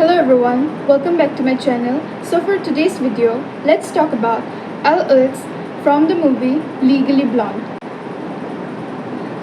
Hello everyone, welcome back to my channel. So for today's video, let's talk about Elle from the movie Legally Blonde.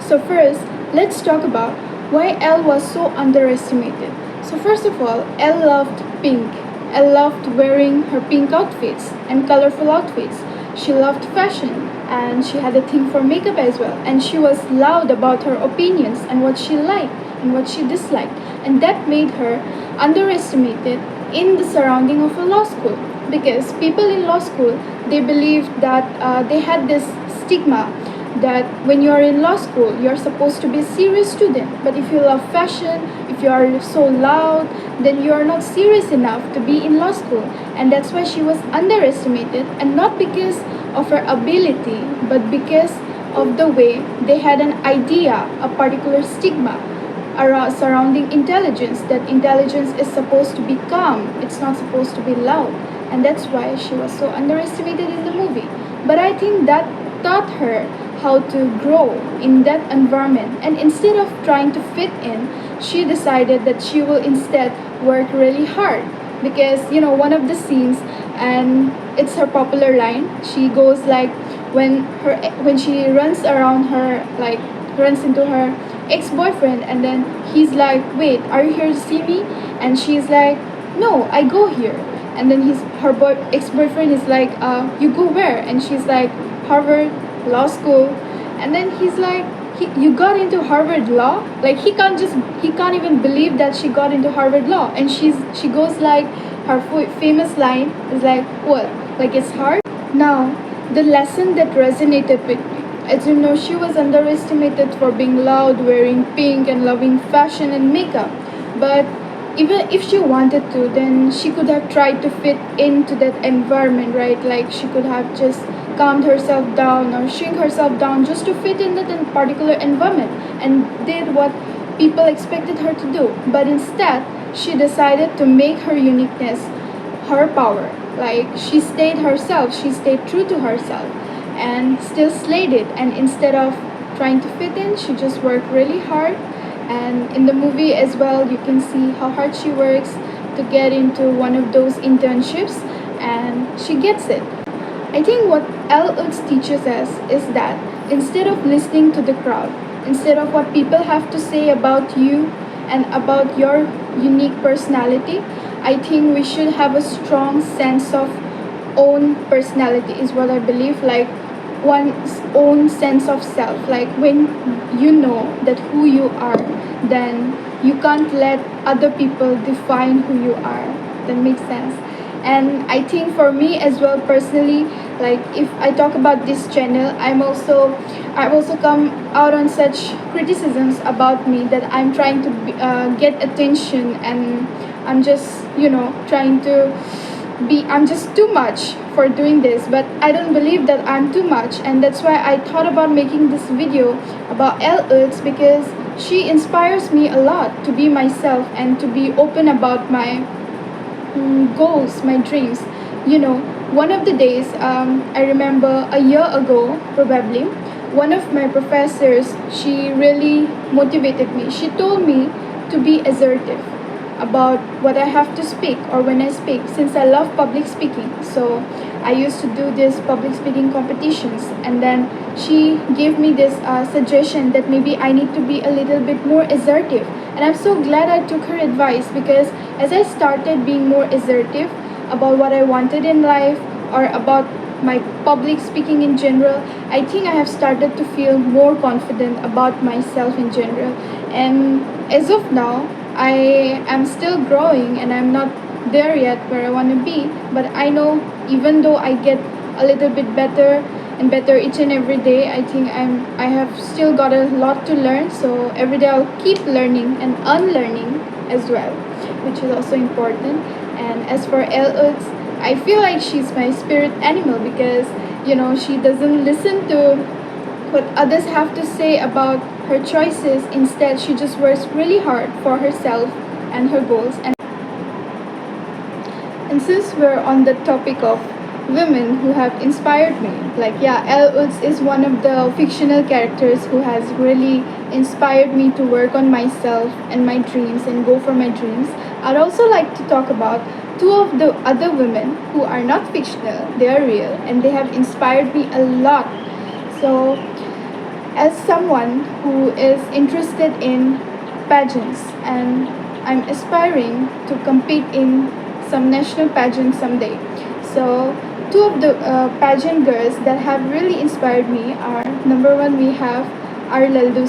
So first, let's talk about why Elle was so underestimated. So first of all, Elle loved pink. Elle loved wearing her pink outfits and colorful outfits. She loved fashion and she had a thing for makeup as well. And she was loud about her opinions and what she liked and what she disliked. And that made her underestimated in the surrounding of a law school because people in law school they believed that they had this stigma that when you are in law school you're supposed to be a serious student, but if you love fashion, if you are so loud, then you are not serious enough to be in law school. And that's why she was underestimated, and not because of her ability but because of the way they had an idea, a particular stigma around surrounding intelligence, that intelligence is supposed to be calm, it's not supposed to be loud. And that's why she was so underestimated in the movie. But I think that taught her how to grow in that environment, and instead of trying to fit in, she decided that she will instead work really hard. Because one of the scenes, and it's her popular line, she goes like, when she runs around her, like runs into her ex-boyfriend, and then he's like, wait, are you here to see me? And she's like, no, I go here. And then ex-boyfriend is like, you go where? And she's like, Harvard Law School. And then he's like, you got into Harvard Law? Like he can't even believe that she got into Harvard Law. And she goes like, her famous line is like, what, like it's hard? Now the lesson that resonated with me, as you know, she was underestimated for being loud, wearing pink, and loving fashion and makeup. But even if she wanted to, then she could have tried to fit into that environment, right? Like she could have just calmed herself down or shrink herself down just to fit in that particular environment, and did what people expected her to do. But instead, she decided to make her uniqueness her power. Like she stayed herself, she stayed true to herself and still slayed it. And instead of trying to fit in, she just worked really hard. And in the movie as well, you can see how hard she works to get into one of those internships, and she gets it. I think what Elle teaches us is that instead of listening to the crowd, instead of what people have to say about you and about your unique personality, I think we should have a strong sense of own personality is what I believe. Like one's own sense of self. Like when you know that who you are, then you can't let other people define who you are. That makes sense. And I think for me as well personally, like if I talk about this channel, I've also come out on such criticisms about me that I'm trying to get attention, and I'm just trying to I'm just too much for doing this. But I don't believe that I'm too much, and that's why I thought about making this video about Elle, because she inspires me a lot to be myself and to be open about my goals, my dreams. One of the days, I remember a year ago probably, one of my professors, she really motivated me. She told me to be assertive about what I have to speak or when I speak, since I love public speaking. So I used to do these public speaking competitions, and then she gave me this suggestion that maybe I need to be a little bit more assertive. And I'm so glad I took her advice, because as I started being more assertive about what I wanted in life or about my public speaking in general, I think I have started to feel more confident about myself in general. And as of now, I am still growing and I'm not there yet where I want to be, but I know even though I get a little bit better and better each and every day, I think I have still got a lot to learn. So every day I'll keep learning and unlearning as well, which is also important. And as for Elle, I feel like she's my spirit animal, because she doesn't listen to what others have to say about her choices. Instead, she just works really hard for herself and her goals. And since we're on the topic of women who have inspired me, like yeah, Elle is one of the fictional characters who has really inspired me to work on myself and my dreams and go for my dreams. I'd also like to talk about two of the other women who are not fictional, they are real, and they have inspired me a lot. So, as someone who is interested in pageants and I'm aspiring to compete in some national pageant someday. So, two of the pageant girls that have really inspired me are number one, we have Elle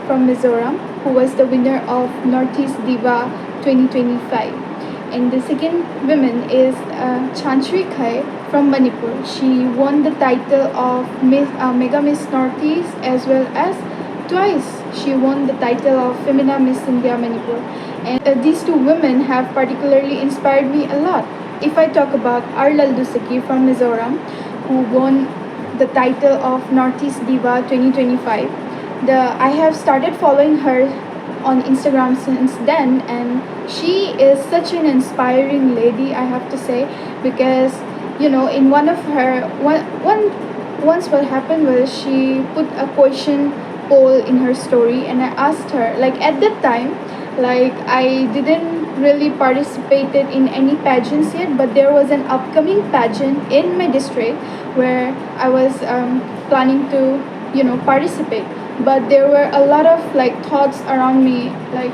from Mizoram, who was the winner of Northeast Diva 2025. And the second woman is Chanchri Khai from Manipur. She won the title of Mega Miss Northeast as well as twice she won the title of Femina Miss India Manipur. And these two women have particularly inspired me a lot. If I talk about Arlal Dusaki from Mizoram, who won the title of Northeast Diva 2025, I have started following her on Instagram since then, and she is such an inspiring lady, I have to say, because in one of her once what happened was she put a question poll in her story, and I asked her, like at that time, like I didn't really participated in any pageants yet, but there was an upcoming pageant in my district where I was planning to participate, but there were a lot of like thoughts around me, like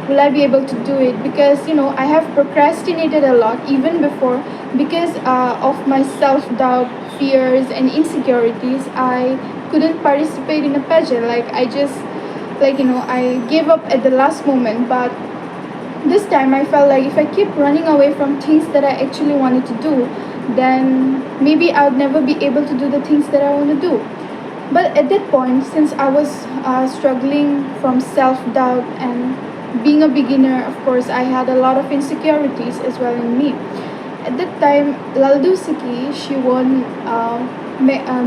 will I be able to do it, because I have procrastinated a lot even before, because of my self-doubt, fears and insecurities. I couldn't participate in a pageant, like I just I gave up at the last moment. But this time I felt like if I keep running away from things that I actually wanted to do, then maybe I would never be able to do the things that I want to do. But at that point, since I was struggling from self doubt and being a beginner, of course, I had a lot of insecurities as well in me. At that time, Laldu Siki, she won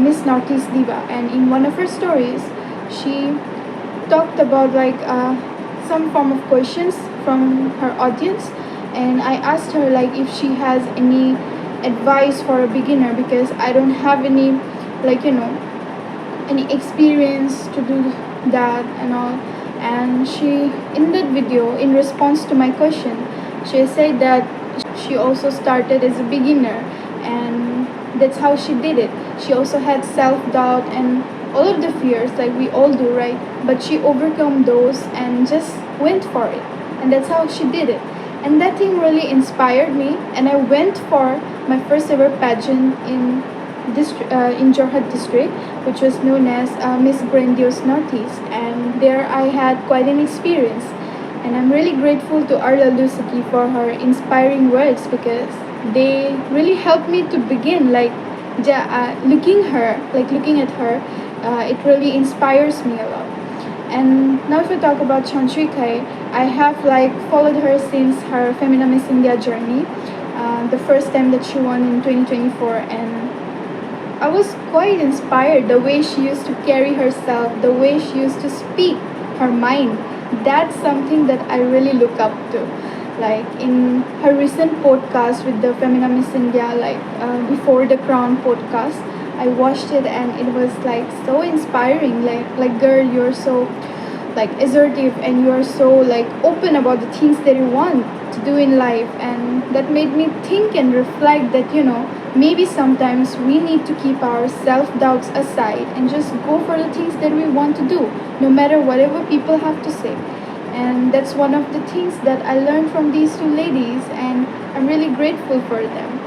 Miss Northeast Diva, and in one of her stories, she talked about like some form of questions from her audience, and I asked her like if she has any advice for a beginner, because I don't have any like any experience to do that and all. And she, in that video, in response to my question, she said that she also started as a beginner, and that's how she did it. She also had self-doubt and all of the fears like we all do, right? But she overcome those and just went for it, and that's how she did it. And that thing really inspired me, and I went for my first ever pageant in Jorhat district, which was known as Miss Grandiose Northeast, and there I had quite an experience. And I'm really grateful to Arla Lusaki for her inspiring words, because they really helped me to begin. Like looking at her, it really inspires me a lot. And now if we talk about Chanchri Kai, I have like followed her since her Femina Miss India journey, the first time that she won in 2024, and I was quite inspired the way she used to carry herself, the way she used to speak her mind. That's something that I really look up to. Like in her recent podcast with the Femina Miss India, like Before the Crown podcast, I watched it and it was like so inspiring. Like girl, you're so like assertive and you're so like open about the things that you want to do in life, and that made me think and reflect that maybe sometimes we need to keep our self-doubts aside and just go for the things that we want to do, no matter whatever people have to say. And that's one of the things that I learned from these two ladies, and I'm really grateful for them.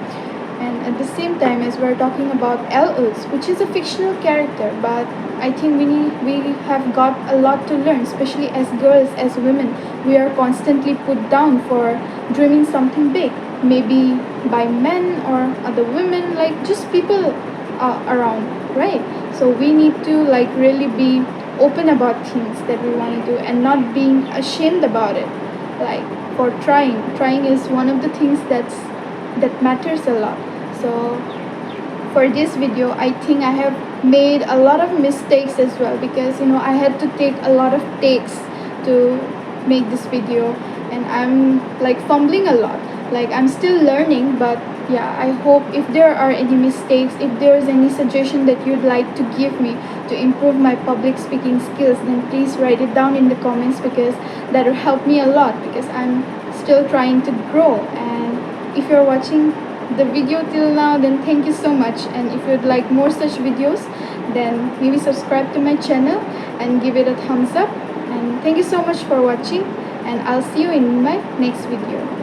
And at the same time, as we're talking about Elle, which is a fictional character, but I think we have got a lot to learn, especially as girls, as women. We are constantly put down for dreaming something big, maybe by men or other women, like just people around, right? So we need to like really be open about things that we want to do and not being ashamed about it. Like for trying is one of the things that matters a lot. So for this video, I think I have made a lot of mistakes as well, because I had to take a lot of takes to make this video, and I'm like fumbling a lot. Like I'm still learning, but yeah, I hope if there are any mistakes, if there's any suggestion that you'd like to give me to improve my public speaking skills, then please write it down in the comments, because that will help me a lot, because I'm still trying to grow. And if you're watching the video till now, then thank you so much. And if you'd like more such videos, then maybe subscribe to my channel and give it a thumbs up. And thank you so much for watching, and I'll see you in my next video.